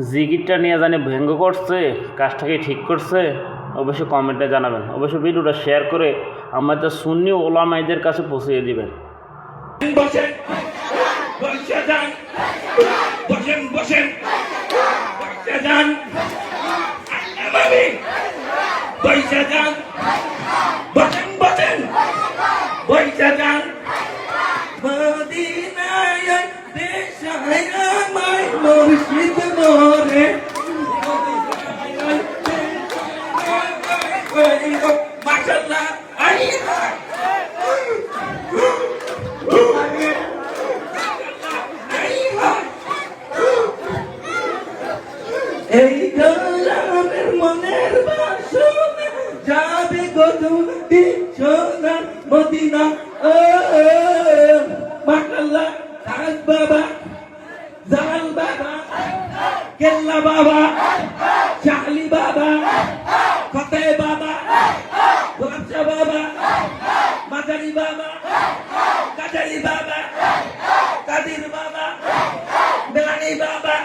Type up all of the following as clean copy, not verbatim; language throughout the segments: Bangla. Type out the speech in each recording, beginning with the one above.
জিগিরটা নিয়ে জানি ব্যঙ্গ করছে, কাজটাকে ঠিক করছে, অবশ্যই কমেন্টে জানাবেন। অবশ্যই ভিডিওটা শেয়ার করে আমাদের সুন্নি ওলামাইদের কাছে পৌঁছে দিবেন। বসেন বসে যান, বসেন বসেন বসে যান, বসে যান, বসেন বসেন বসে যান। মদিনায় দেশায় আমায় মুর্শিদ মোরে, মাশাআল্লাহ। এই গোলামের মনের বাসনা যাবে গদুতি সোনার মদিনা। ও মাশাআল্লাহ। তাজ বাবা, জালাল বাবা, কেল্লা বাবা, শাহলি বাবা, ফতে বাবা, গোলাপশাহ বাবা, মাদারি বাবা, কাজারি বাবা, কাদির বাবা, বেলানি বাবা,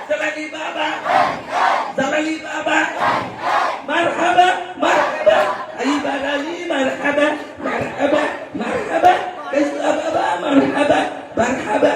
জালালি বাবা, জালালি বাবা, মারহাবা মারহাবা, আইবার আলী মারহাবা মারহাবা মারহাবা, কেল্লা বাবা মারহাবা মারহাবা